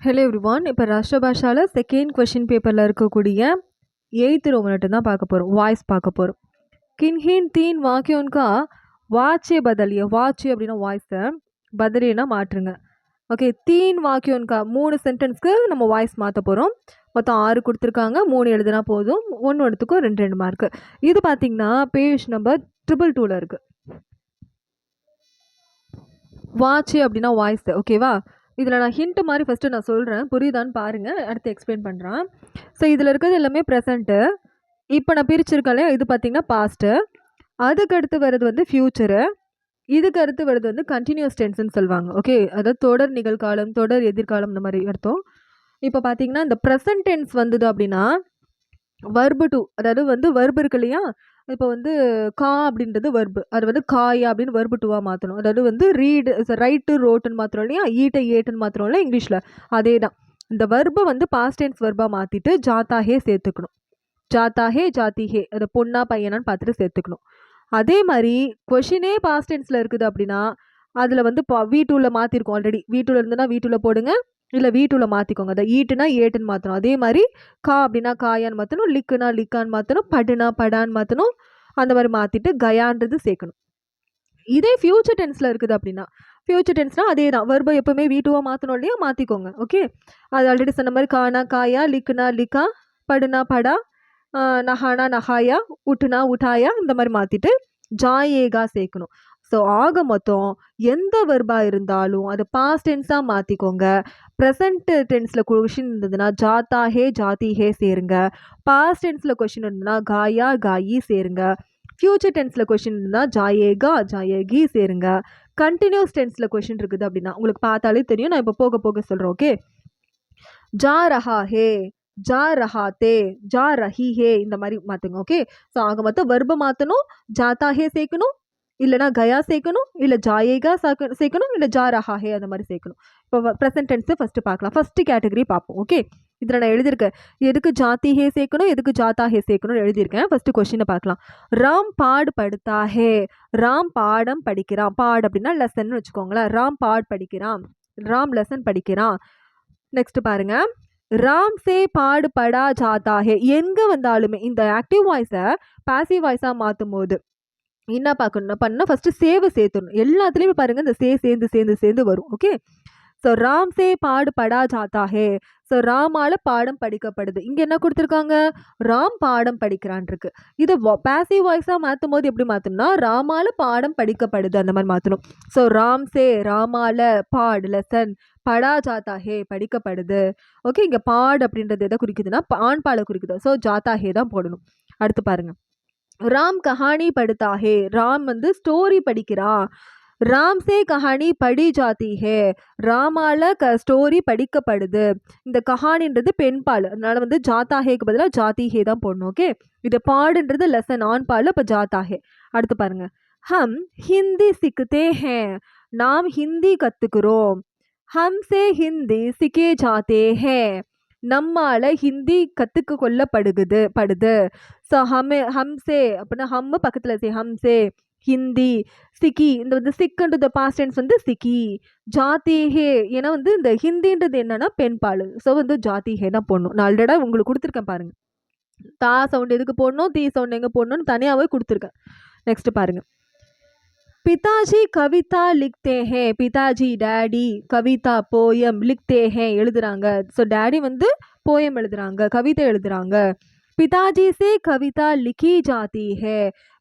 Hello everyone. இப்போ ராஷ்டிரபாஷால second question பேப்பரில் இருக்கக்கூடிய 8th रोमनेट தான் பார்க்க போகிறோம். வாய்ஸ் பார்க்க போகிறோம். किन्हीं तीन वाक्यों का वाच्य बदलिए. वाच्य அப்படின்னா வாய்ஸை பதலினா மாற்றுங்க. ஓகே, தீன் வாக்கியோன்கா 3 சென்டென்ஸ்க்கு நம்ம வாய்ஸ் மாற்ற போகிறோம். மொத்தம் 6 கொடுத்துருக்காங்க. 3 எழுதுனா போதும். ஒன்றுத்துக்கும் 2 மார்க்கு. இது பார்த்தீங்கன்னா பேஜ் நம்பர் 222 இருக்குது. வாட்ச் அப்படின்னா வாய்ஸ். ஓகேவா? இதில் நான் ஹிண்ட் மாதிரி ஃபஸ்ட்டு நான் சொல்கிறேன், புரியுதான்னு பாருங்கள், அடுத்து எக்ஸ்பிளைன் பண்ணுறேன். ஸோ இதில் இருக்கிறது எல்லாமே ப்ரெசண்ட்டு. இப்போ நான் பிரிச்சிருக்கேன். இது பார்த்திங்கன்னா பாஸ்ட்டு, அதுக்கு அடுத்து வர்றது வந்து ஃப்யூச்சரு, இதுக்கு அடுத்து வர்றது வந்து கண்டினியூஸ் டென்ஸ்ன்னு சொல்லுவாங்க. ஓகே, அதாவது தொடர் நிகழ்காலம், தொடர் எதிர்காலம், இந்த மாதிரி அர்த்தம். இப்போ பார்த்தீங்கன்னா இந்த ப்ரெசன்ட் டென்ஸ் வந்தது அப்படின்னா வர்பு டூ, அதாவது வந்து வர்பு இருக்கு இல்லையா, இப்போ வந்து கா அப்படின்றது வர்பு, அது வந்து காயா அப்படின்னு வர்பு டூவாக மாற்றணும். அதாவது வந்து ரீடு ரைட்டு ரோட்டுன்னு மாத்திரம் இல்லையா, ஈட்டை ஏட்டுன்னு மாத்திரம் இல்லை இங்கிலீஷில், அதே தான். இந்த வர்பை வந்து பாஸ்ட் டென்ஸ் வர்பாக மாற்றிட்டு ஜாத்தாஹே சேர்த்துக்கணும். ஜாத்தாஹே ஜாத்திஹே, அது பொண்ணா பையனான்னு பார்த்துட்டு சேர்த்துக்கணும். அதே மாதிரி கொஷினே பாஸ்ட் டென்ஸில் இருக்குது அப்படின்னா அதில் வந்து V2வில் மாற்றிருக்கோம் ஆல்ரெடி. V2வில் இருந்துன்னா V2வில் போடுங்க, இல்லை V2வில் மாற்றிக்கோங்க. அதை ஈட்டுனா ஏட்டுன்னு மாற்றணும். அதே மாதிரி கா அப்படின்னா காயான்னு மாற்றணும், லிக்குனா லிக்கான்னு மாற்றணும், படுனா படான்னு மாற்றணும். அந்த மாதிரி மாற்றிட்டு கயான்றது சேர்க்கணும். இதே ஃபியூச்சர் டென்ஸில் இருக்குது அப்படின்னா, ஃபியூச்சர் டென்ஸ்னால் அதே தான். வர்பை எப்போவுமே V2வாக மாற்றணும் இல்லையா, மாற்றிக்கோங்க. ஓகே, அது ஆல்ரெடி சொன்ன மாதிரி கானா காயா, லிக்குனா லிக்கா, படுனா படா, நஹானா நஹாயா, உட்டுனா உட்டாயா, இந்த மாதிரி மாற்றிட்டு ஜாயேகா சேர்க்கணும். ஸோ ஆக மொத்தம் எந்த வர்பாக இருந்தாலும் அதை பாஸ்ட் டென்ஸாக மாற்றிக்கோங்க. ப்ரெசண்ட் டென்ஸில் கொஷின் இருந்ததுன்னா ஜாத்தா ஹே ஜாதி ஹே சேருங்க. பாஸ்ட் டென்ஸில் கொஷின் இருந்ததுன்னா காயா காயி சேருங்க. ஃப்யூச்சர் டென்ஸில் கொஷின் இருந்தால் ஜாயேகா ஜாயகி சேருங்க. கண்டினியூஸ் டென்ஸில் கொஷின் இருக்குது அப்படின்னா உங்களுக்கு பார்த்தாலே தெரியும், நான் இப்போ போக போக சொல்கிறேன். ஓகே, ஜா ரஹா ஹே, ஜா ரஹாத்தே, ஜா ரஹி ஹே, இந்த மாதிரி மாற்றுங்க. ஓகே, ஸோ ஆக மொத்தம் வர்பை மாற்றணும். ஜாத்தா ஹே சேர்க்கணும், இல்லைனா கயா சேர்க்கணும், இல்லை ஜாயேகா சேர்க்கணும், இல்லை ஜா ரஹா ஹே அந்த மாதிரி சேர்க்கணும். இப்போ ப்ரெசன்ட் டென்ஸை ஃபஸ்ட்டு பார்க்கலாம். ஃபஸ்ட்டு கேட்டகரி பார்ப்போம். ஓகே, இதில் நான் எழுதியிருக்கேன் எதுக்கு ஜாத்தி ஹே சேர்க்கணும், எதுக்கு ஜாத்தா ஹே சேர்க்கணும்னு எழுதியிருக்கேன். ஃபஸ்ட்டு கொஸ்டினை பார்க்கலாம். ராம் பாடு படுத்தா ஹே, ராம் பாடம் படிக்கிறான். பாடு அப்படின்னா லெசன் வச்சுக்கோங்களேன். ராம் பாட் படிக்கிறான், ராம் லெசன் படிக்கிறான். நெக்ஸ்ட் பாருங்க, ராம் சே பாடு படா ஜாத்தா ஹே. எங்கே வந்தாலுமே இந்த ஆக்டிவ் வாய்ஸை பாசிவ் வாய்ஸாக மாற்றும் போது என்ன பார்க்கணும் பண்ணால் ஃபஸ்ட்டு சேவை சேர்த்துடணும். எல்லாத்துலேயுமே பாருங்கள் இந்த சேர்ந்து சேர்ந்து சேர்ந்து வரும். ஓகே, ஸோ ராம் சே பாடு படா ஜாத்தா ஹே. ஸோ ராமால பாடம் படிக்கப்படுது. இங்கே என்ன கொடுத்துருக்காங்க, ராம் பாடம் படிக்கிறான் இருக்கு. இதை பாசிவ் வாய்ஸாக மாற்றும் போது எப்படி மாற்றணும்னா ராமால பாடம் படிக்கப்படுது அந்த மாதிரி மாற்றணும். ஸோ ராம் சே ராமால பாடு லெசன், படா ஜாத்தா ஹே படிக்கப்படுது. ஓகே, இங்கே பாடு அப்படின்றது எதை குறிக்குதுன்னா ஆண் பாலை குறிக்குது. ஸோ ஜாத்தா ஹே தான் போடணும். அடுத்து பாருங்க, ராம் கஹானி படுத்தா ஹே. ராம் வந்து ஸ்டோரி படிக்கிறான். ராம் சே கஹானி படி ஜாதி ஹே. ராமால ஸ்டோரி படிக்கப்படுது. இந்த கஹானின்றது பெண் பால், அதனால வந்து ஜாத்தா ஹேக்கு பதிலாக ஜாதி ஹே தான் போடணும். ஓகே, இது பாடுன்றது லெசன் ஆண் பால், இப்போ ஜாத்தா ஹே. அடுத்து பாருங்க, ஹம் ஹிந்தி சிக்கத்தே ஹே. நாம் ஹிந்தி கற்றுக்குறோம். ஹம்சே ஹிந்தி சிக்கே ஜாத்தே ஹே. நம்மால் ஹிந்தி கற்றுக்க படுது. ஸோ ஹம்சே அப்படின்னா ஹம் பக்கத்தில் சே, ஹம்சே ஹிந்தி, சிக்கி, இந்த வந்து சிக்குன்றது பாஸ்ட் டென்ஸ் வந்து சிக்கி, ஜாதி ஹே, ஏன்னா வந்து இந்த ஹிந்தின்றது என்னன்னா பெண் பால். ஸோ வந்து ஜாதி ஹே தான் போடணும். நான் ஆல்ரெடா உங்களுக்கு கொடுத்துருக்கேன் பாருங்க, தா சவுண்ட் எதுக்கு போடணும், தீ சவுண்ட் எங்கே போடணும்னு தனியாகவே கொடுத்துருக்கேன். நெக்ஸ்ட் பாருங்க, पिताजी कविता लिखते हैं. पिताजी डैडी, கவிதா போயம், லிக்தே ஹே எழுதுறாங்க. ஸோ டேடி வந்து போயம் எழுதுறாங்க, கவிதை எழுதுறாங்க. பிதாஜி சே கவிதா லிக்கி ஜாதி ஹே.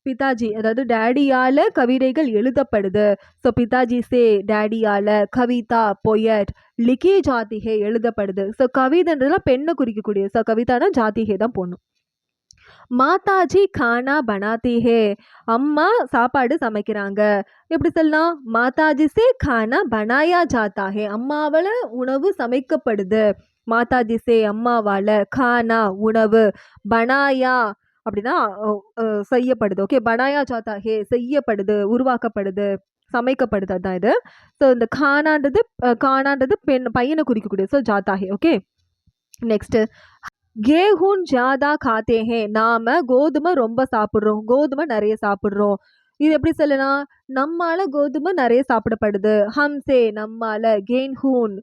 பிதாஜி அதாவது டேடியால் கவிதைகள் எழுதப்படுது. ஸோ பிதாஜி சே டேடியால், கவிதா பொயட், லிக்கி ஜாதி ஹே எழுதப்படுது. ஸோ கவிதைன்றதுலாம் பெண்ணை குறிக்கக்கூடிய, ஸோ கவிதானா ஜாதி ஹே தான் போடணும். மாதாஜி கானா பனாத்தி ஹே. அம்மா சாப்பாடு சமைக்கிறாங்க. எப்படி சொல்லலாம், மாதாஜி சே கானா பனாயா ஜாத்தா ஹே. அம்மாவால் உணவு சமைக்கப்படுது. மாதாஜி சே அம்மாவால், கானா உணவு, பனாயா அப்படின்னா செய்யப்படுது. ஓகே, பனாயா ஜாத்தா ஹே செய்யப்படுது, உருவாக்கப்படுது, சமைக்கப்படுது, அதுதான் இது. ஸோ இந்த கானான்றது பெண் பையனை குறிக்கக்கூடிய, ஸோ ஜாத்தா ஹே. ஓகே, நெக்ஸ்ட்டு, கேஹூன் ஜாதா காத்தே ஹே. நாம கோதுமை ரொம்ப சாப்பிட்றோம், கோதுமை நிறைய சாப்பிட்றோம். இது எப்படி சொல்லலாம், நம்மால கோதுமை நிறைய சாப்பிடப்படுது. ஹம்சே நம்மால, கேன்ஹூன்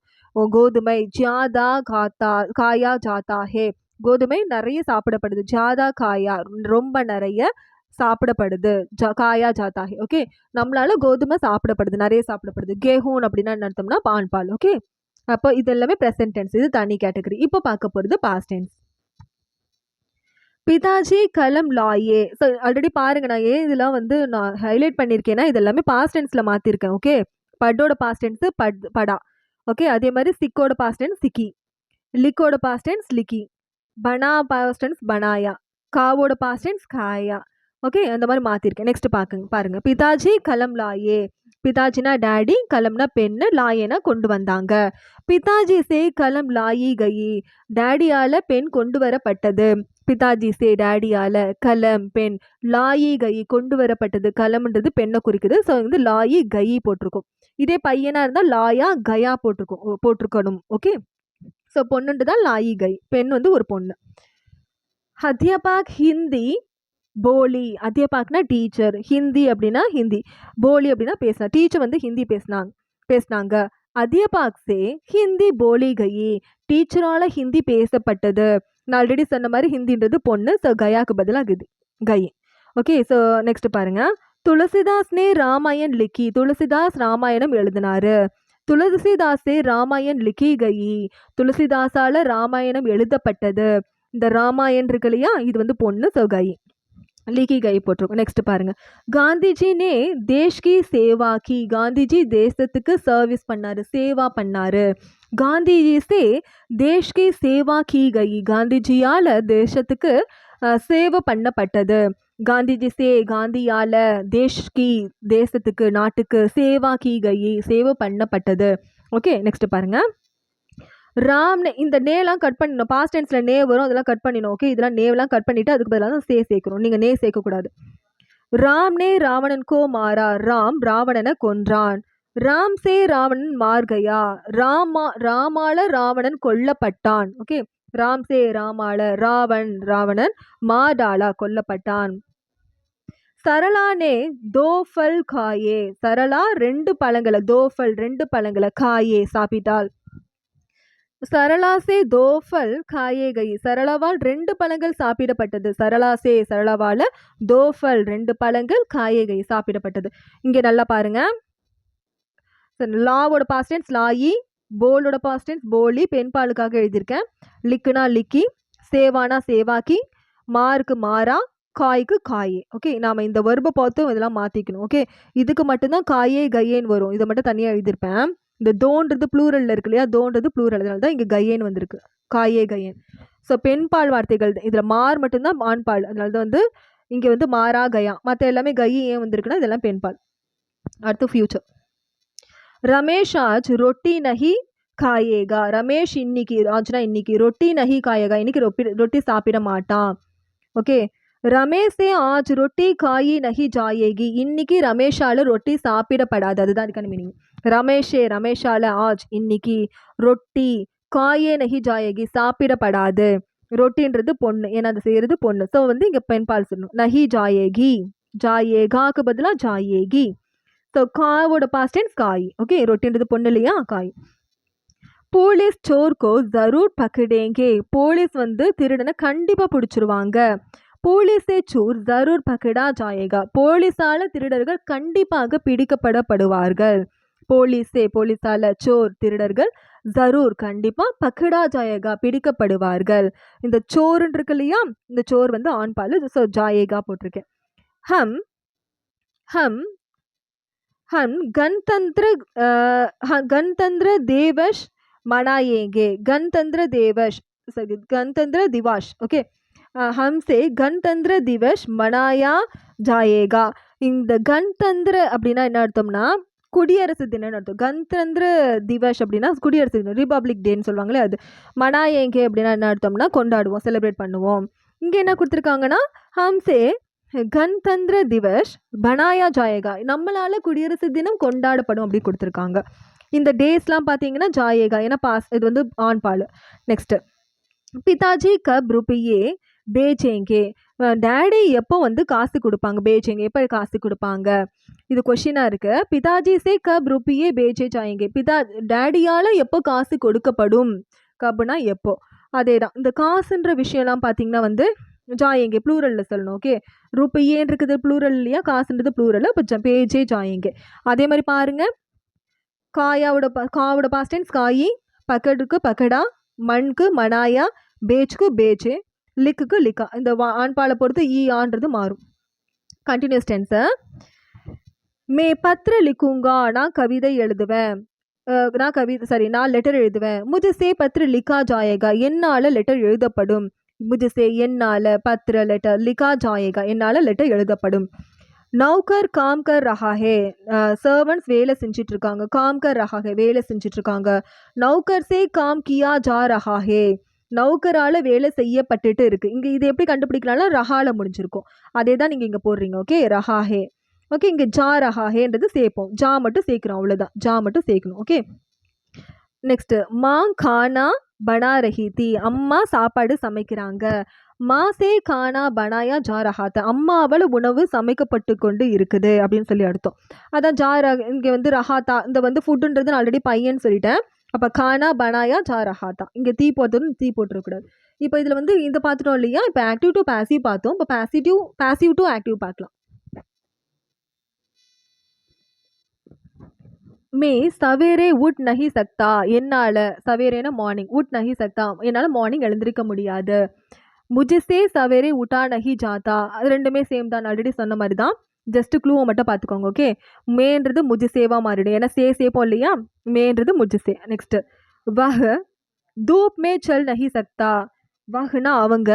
கோதுமை. ஜியாதா காத்தா காயா ஜாத்தா ஹே, கோதுமை நிறைய சாப்பிடப்படுது. ஜியாதா காயா ரொம்ப நிறைய சாப்பிடப்படுது. காயா ஜாத்தா ஹே. ஓகே, நம்மளால கோதுமை சாப்பிடப்படுது, நிறைய சாப்பிடப்படுது. கேஹூன் அப்படின்னா என்ன அர்த்தம்னா பால். ஓகே, அப்போ இது எல்லாமே ப்ரெசன்ட் டென்ஸ், இது தனி கேட்டகரி. இப்போ பார்க்க போகிறது பாஸ்ட் டென்ஸ். பிதாஜி கலம் லாயே. ஸோ ஆல்ரெடி பாருங்க, நான் ஏன் இதெல்லாம் வந்து நான் ஹைலைட் பண்ணியிருக்கேன்னா இது எல்லாமே பாஸ்ட் டென்ஸில் மாற்றிருக்கேன். ஓகே, பட்டோட பாஸ்ட் டென்ஸு படா. ஓகே, அதே மாதிரி சிக்கோட பாஸ்ட் டென்ஸ் சிக்கி, லிக்கோட பாஸ்ட் டென்ஸ் லிக்கி, பனா பாஸ்ட் டென்ஸ் பனாயா, காவோட பாஸ்ட் டென்ஸ் காயா. ஓகே, அந்த மாதிரி மாற்றிருக்கேன். நெக்ஸ்ட் பாருங்க. பிதாஜி கலம் லாயே. பிதாஜினா டேடி, கலம்னா பெண்ணு, லாயேனா கொண்டு வந்தாங்க. பிதாஜி சே கலம் லாயி கயி, டேடியால பெண் கொண்டு வரப்பட்டது. பிதாஜி சே டேடியால, கலம் பெண், லாயி கயி கொண்டு வரப்பட்டது. கலம்ன்றது பெண்ணை குறிக்குது. ஸோ வந்து லாயி கயி போட்டிருக்கும். இதே பையனா இருந்தால் லாயா கயா போட்டிருக்கணும். ஓகே, ஸோ பொண்ணுன்றது தான் லாயி கை, பெண் வந்து ஒரு பொண்ணு. அத்தியாபக் ஹிந்தி போலி. அத்தியாபக்னா டீச்சர், ஹிந்தி அப்படின்னா ஹிந்தி, போலி அப்படின்னா பேசினா. டீச்சர் வந்து ஹிந்தி பேசினாங்க. அத்தியாபக் சே ஹிந்தி போலி கயி, டீச்சரால ஹிந்தி பேசப்பட்டது. நான் ஆல்ரெடி சொன்ன மாதிரி ஹிந்தின்றது பொண்ணு. ஸோ கயாக்கு பதிலாக கை. ஓகே, ஸோ நெக்ஸ்ட் பாருங்க. துளசிதாஸ்னே ராமாயண் லிக்கி. துளசிதாஸ் ராமாயணம் எழுதினாரு. துளசிதாஸே ராமாயண் லிக்கி கயி, துளசிதாஸால ராமாயணம் எழுதப்பட்டது. இந்த ராமாயண் இருக்கு இல்லையா, இது வந்து பொண்ணு. ஸோ கை, லிக்கி கை போட்டிருக்கோம். நெக்ஸ்ட் பாருங்க. காந்திஜி நே தேஷ் கி சேவா கி. காந்திஜி தேசத்துக்கு சர்வீஸ் பண்ணாரு, சேவா பண்ணாரு. காந்திஜி சே தேஷ் கி சேவா கி கயி, காந்திஜியால தேசத்துக்கு சேவை பண்ணப்பட்டது. காந்திஜி சே காந்தியால, தேஷ் கி தேசத்துக்கு நாட்டுக்கு, சேவா கி கயி சேவை பண்ணப்பட்டது. ஓகே, நெக்ஸ்ட் பாருங்க. ராம்னே, இந்த நேலாம் கட் பண்ணிடணும். பாஸ்ட் டென்ஸில் நே வரும், அதெல்லாம் கட் பண்ணிடணும். ஓகே, இதெல்லாம் நேவெல்லாம் கட் பண்ணிவிட்டு அதுக்கு பதிலாக தான் சேர்க்கணும். நீங்கள் நே சேர்க்கக்கூடாது. ராம்னே ராவணன் கோ மாறா. ராம் ராவணனை கொன்றான். ராம் சே ராவணன் மார்கயா. ராமால ராவணன் கொல்லப்பட்டான். ஓகே, ராம் சே ராமால, ராவணன் மாடாலா கொல்லப்பட்டான். சரளானே தோஃபல் காயே. சரளா 2 பழங்களை, தோஃபல் 2 பழங்களை, காயே சாப்பிட்டாள். சரளா சே தோஃபல் காயே கை, சரளாவால் 2 பழங்கள் சாப்பிடப்பட்டது. சரளா சே சரளாவால், தோஃபல் 2 பழங்கள், காயே கை சாப்பிடப்பட்டது. இங்கே நல்லா பாருங்க. லாவோட பாஸ்ட் டென்ஸ் லாயி, போலோட பாஸ்ட் டென்ஸ் போலி, பெண் பாலுக்காக எழுதியிருக்கேன். லிக்குனா லிக்கி, சேவானா சேவாக்கி, மாருக்கு மாறா, காய்க்கு காயே. ஓகே, நாம் இந்த வெர்பை பார்த்து இதெல்லாம் மாற்றிக்கணும். ஓகே, இதுக்கு மட்டும்தான் காயே கையேன்னு வரும், இதை மட்டும் தனியாக எழுதியிருப்பேன். இந்த தோன்றது ப்ளூரலில் இருக்கு இல்லையா, தோன்றது ப்ளூரல், அதனால தான் இங்கே கையேன்னு வந்திருக்கு, காயே கையேன். ஸோ பெண் பால் வார்த்தைகள் இதில் மார் மட்டும்தான் ஆண் பால், அதனால தான் வந்து இங்கே வந்து மாறா கயா. மற்ற எல்லாமே கையை ஏன் வந்திருக்குன்னா இதெல்லாம் பெண் பால். அடுத்து ஃபியூச்சர். ரமேஷ் ஆஜ் ரொட்டி நஹி காயேகா. ரமேஷ் இன்னைக்கு, ஆஜ்னா இன்னைக்கு, ரொட்டி நஹி காயேகா இன்னைக்கு ரொட்டி சாப்பிட மாட்டான். ஓகே, ரமேஷே ஆஜ் ரொட்டி காயி நஹி ஜாயேகி. இன்னைக்கு ரமேஷால ரொட்டி சாப்பிடப்படாது, அதுதான் அதுக்கான மீனிங். ரமேஷால ஆஜ் இன்னைக்கு, ரொட்டி காயே நஹி ஜாயேகி சாப்பிடப்படாது. ரொட்டின்றது பொண்ணு, ஏன்னா அது செய்யறது பொண்ணு. ஸோ வந்து இங்கே பெண் பால் சொல்லணும். நஹி ஜாயேகி, ஜாயேகாக்கு பதிலாக ஜாயேகி. ஸோ காவோட பாஸ்ட் டென்ஸ் காய். ஓகே, ரொட்டின்றது பொண்ணு இல்லையா, காய். போலீஸ் சோர்கோ ஜரூர் பக்கடேங்கே. போலீஸ் வந்து திருடனை கண்டிப்பாக பிடிச்சிருவாங்க. போலீஸே சோர் ஜரூர் பக்கடா ஜாயேகா. போலீஸால திருடர்கள் கண்டிப்பாக பிடிக்கப்படுவார்கள். போலீஸால சோர் திருடர்கள், ஜரூர் கண்டிப்பா, பக்கடா ஜாயேகா பிடிக்கப்படுவார்கள். இந்த சோர்ன்னு இருக்கு இல்லையா, இந்த சோர் வந்து ஆண் பால். ஸோ ஜாயேகா போட்டிருக்கேன். ஹம் ஹம் हम गणतंत्र दिवस मनाएंगे. गणतंत्र दिवस. ओके, हमसे गणतंत्र दिवस मनाया जाएगा. இந்த கணதந்திர அப்படின்னா என்ன அர்த்தம்னா குடியரசு தினம்னு அர்த்தம். கணதந்திர திவஸ் அப்படின்னா குடியரசு தினம், ரிபப்ளிக் டேன்னு சொல்லுவாங்களே அது. மனாயேங்கே அப்படின்னா என்ன அர்த்தம்னா கொண்டாடுவோம், செலிப்ரேட் பண்ணுவோம். இங்கே என்ன கொடுத்துருக்காங்கன்னா ஹம்சே கணதந்திர திவஸ் பனாயா ஜாயேகா, நம்மளால குடியரசு தினம் கொண்டாடப்படும் அப்படி கொடுத்துருக்காங்க. இந்த டேஸ்லாம் பார்த்தீங்கன்னா ஜாயேகா, ஏன்னா இது வந்து ஆண் பால். நெக்ஸ்ட், பிதாஜி கப் ருபியே பேச்சேங்கே. டாடி எப்போ வந்து காசு குடுப்பாங்க? பேச்சேங்கே எப்போ காசு குடுப்பாங்க? இது கொஸ்டினா இருக்கு. பிதாஜி சே கப் ருப்பியே பேச்சே ஜாயேங்கே. டாடியால எப்போ காசு கொடுக்கப்படும்? கப்னா எப்போ? அதேதான். இந்த காசுன்ற விஷயம்லாம் பார்த்தீங்கன்னா வந்து ஜாயேங்கே ப்ளூரல்ல சொல்லணும். ஓகே. ருப்பியேன்னு இருக்குது ப்ளூரல் இல்லையா? காசுன்றது ப்ளூரல். அப்போ பேச்சே ஜாயேங்கே. அதே மாதிரி பாருங்க. காவோட பாஸ்ட் டென்ஸ் காயி, பக்கடுக்கு பக்கடா, மண்க்கு மனாயா, பேச்சுக்கு பேச்சே, லிக்குக்கு லிக்கா. இந்த ஆண்பாலை பொறுத்து ஈ ஆன்றது மாறும். கண்டினியூஸ் டென்ஸை மே பத்திர லிக்குங்கா, நான் கவிதை எழுதுவேன். நான் லெட்டர் எழுதுவேன். முஜசே பத்திர லிக்கா ஜாயேகா, என்னால் லெட்டர் எழுதப்படும். முஜசே என்னால், பத்திர லெட்டர், லிக்கா ஜாயேகா என்னால் லெட்டர் எழுதப்படும். நௌகர் காம் கர் ரஹா ஹே, சர்வன்ட்ஸ் வேலை செஞ்சுட்டு இருக்காங்க. காம் கர் ரஹா ஹே வேலை செஞ்சுட்டு இருக்காங்க. நௌகர் சே காம் கியா ஜா ரஹா ஹே, நௌகரால வேலை செய்யப்பட்டுட்டு இருக்கு. இங்க இது எப்படி கண்டுபிடிக்கலாம்னா ரஹால முடிஞ்சிருக்கும். அதே தான் நீங்க இங்க போடுறீங்க. ஓகே. ரஹா ஹே. ஓகே. இங்க ஜா ரஹா ஹேன்றது சேர்ப்போம். ஜா மட்டும் சேர்க்கிறோம். அவ்வளவுதான். ஜா மட்டும் சேர்க்கணும். ஓகே. நெக்ஸ்ட் மாங் கானா பனா ரஹி தி, அம்மா சாப்பாடு சமைக்கிறாங்க. மாசே கானா பனாயா ஜா ரஹாத்த, அம்மாவால் உணவு சமைக்கப்பட்டு கொண்டு இருக்குது அப்படின்னு சொல்லி அர்த்தம். அதான் இங்கே வந்து ரஹாத்தா, இந்த வந்து ஃபுட்டுன்றது நான் ஆல்ரெடி பையன் சொல்லிட்டேன். அப்போ கானா பனாயா ஜா ரஹாத்தா, இங்கே தீ போட்டுறக்கூடாது. இப்போ இதில் வந்து இந்த பார்த்துட்டோம் இல்லையா? இப்போ ஆக்டிவ் டு பேசிவ் பார்த்தோம். இப்போ பேசிவ் டு ஆக்டிவ் பார்க்கலாம். மே சவேரே உட் நஹி சக்தா, என்னால், சவேரேனா மார்னிங், உட் நஹி சக்தா என்னால் மார்னிங் எழுந்திருக்க முடியாது. முஜிசே சவேரே உட்டா நஹி ஜாத்தா, அது ரெண்டுமே சேம் தான். ஆல்ரெடி சொன்ன மாதிரி தான். ஜஸ்ட் க்ளூவை மட்டும் பார்த்துக்கோங்க. ஓகே. மேன்றது முஜிசேவா மாறிடும். ஏன்னா சேப்போம் இல்லையா? மேன்றது முஜிசே. நெக்ஸ்ட் வஹ் தூப் மே சல் நஹி சக்தா, வஹ்னா அவங்க,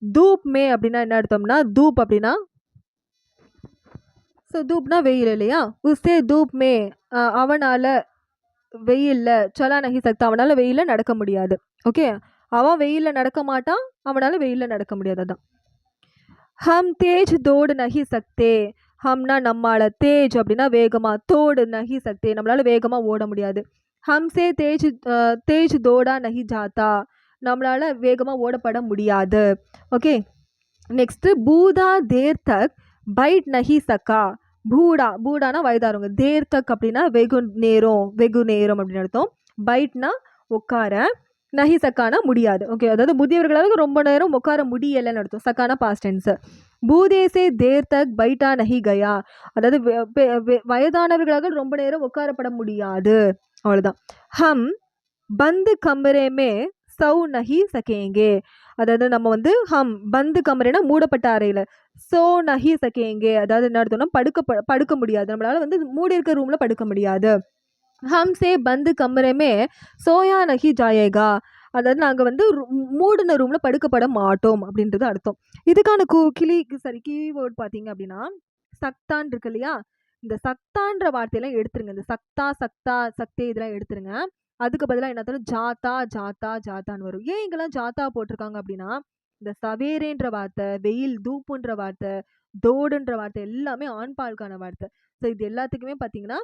தூப் மே அப்படின்னா என்ன அர்த்தம்னா தூப் அப்படின்னா ஸோ தூப்னா வெயில் இல்லையா? உஸ்ஸே தூப் மே, அவனால் வெயில்ல, சலா நஹி சக்தா அவனால் வெயிலில் நடக்க முடியாது. ஓகே. அவன் வெயிலில் நடக்க மாட்டான், அவனால் வெயிலில் நடக்க முடியாது. அதான் ஹம் தேஜ் தோடு நஹி சக்தே, ஹம்னா நம்மால, தேஜ் அப்படின்னா வேகமா, தோடு நஹி சக்தே நம்மளால வேகமாக ஓட முடியாது. ஹம்சே தேஜ் தோடா நஹி ஜாத்தா, நம்மளால வேகமாக ஓடப்பட முடியாது. ஓகே. நெக்ஸ்ட் பூதா தேர் தக் பைட் நஹி சக்கா, பூடானா வயதாருங்க, தேர் தக் அப்படின்னா வெகு நேரம் அப்படின்னு அர்த்தம். பைட்னா உட்கார, நஹி சக்கானா முடியாது. ஓகே. அதாவது முதியவர்களாக ரொம்ப நேரம் உட்கார முடியலைன்னு அர்த்தம். சக்கானா பாஸ்ட் டென்ஸ். பூதேசே தேர் தக் பைட்டா நஹி கயா, அதாவது வயதானவர்களாக ரொம்ப நேரம் உட்காரப்பட முடியாது. அவ்வளோதான். ஹம் பந்து கமரேமே சௌ நஹி சகேங்கே, அதாவது நம்ம வந்து ஹம் பந்து கமரேனா மூடப்பட்ட அறையில், சோ நஹி சகேங்கே அதாவது என்ன அர்த்தம்னா படுக்க முடியாது. நம்மளால வந்து மூடி இருக்க ரூம்ல படுக்க முடியாது. ஹம்சே பந்து கமரேமே சோயா நஹி ஜாயேகா, அதாவது நாங்கள் வந்து மூடின ரூமில் படுக்கப்பட மாட்டோம் அப்படின்றது அர்த்தம். இதுக்கான கீவேர்ட் பார்த்தீங்க அப்படின்னா சக்தான் இருக்கு இல்லையா? இந்த சக்தான்ற வார்த்தையெல்லாம் எடுத்துருங்க. இந்த சக்தே இதெல்லாம் எடுத்துருங்க. அதுக்கு பதிலாக என்ன தரும்? ஜாத்தான்னு வரும். ஏன் இங்கெல்லாம் ஜாத்தா போட்டிருக்காங்க அப்படின்னா இந்த சவேரேன்ற வார்த்தை, வெயில், தூப்புன்ற வார்த்தை, தோடுன்ற வார்த்தை எல்லாமே ஆண்பாலுக்கான வார்த்தை. ஸோ இது எல்லாத்துக்குமே பார்த்தீங்கன்னா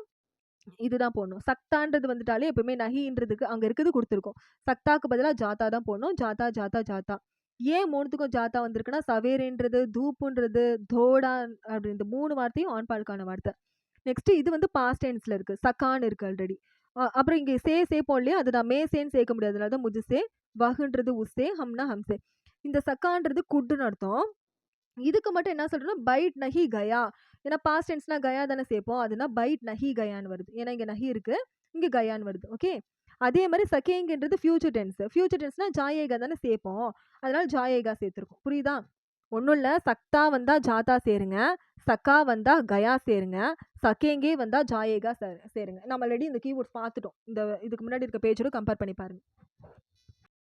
இதுதான் போடணும். சக்தான்றது வந்துட்டாலே எப்பவுமே நஹின்றதுக்கு அங்கே இருக்குது கொடுத்துருக்கோம். சக்தாக்கு பதிலாக ஜாத்தா தான் போடணும். ஜாத்தா. ஏன் மூணுத்துக்கும் ஜாத்தா வந்திருக்குன்னா சவேரேன்றது, தூப்புன்றது, தோடா அப்படி இந்த 3 வார்த்தையும் ஆண்பாலுக்கான வார்த்தை. நெக்ஸ்ட் இது வந்து பாஸ்ட் டென்ஸ்ல இருக்கு. சக்கான்னு இருக்கு ஆல்ரெடி. அப்புறம் இங்கே சேப்போம் இல்லையா? அது நான் மேசேன்னு சேர்க்க முடியாது. அதனால தான் முஜுசே, வஹுன்றது உஸ்ஸே, ஹம்னா ஹம்சே. இந்த சக்கான்றது குட்டுன்னு அர்த்தம். இதுக்கு மட்டும் என்ன சொல்றேன்னா பைட் நஹி கயா, ஏன்னா பாஸ்ட் டென்ஸ்னா கயா தானே சேர்ப்போம். அதுனா பைட் நஹி கயான்னு வருது. ஏன்னா இங்கே நஹி இருக்கு, இங்கே கயான்னு வருது. ஓகே. அதே மாதிரி சகேங்கன்றது ஃபியூச்சர் டென்ஸ்னா ஜாயேகா தானே சேர்ப்போம். அதனால ஜாயேகா சேர்த்துருக்கோம். புரியுதா? ஒன்றும் இல்லை. சக்தா வந்தா ஜாத்தா சேருங்க, சக்கா வந்தா கயா சேருங்க, சகேங்கே வந்தா ஜாயேகா சேருங்க. நம்ம ஆல்ரெடி இந்த கீவேர்ட்ஸ் பார்த்துட்டோம். இதுக்கு முன்னாடி இருக்க பேஜோட கம்பேர் பண்ணி பாருங்க.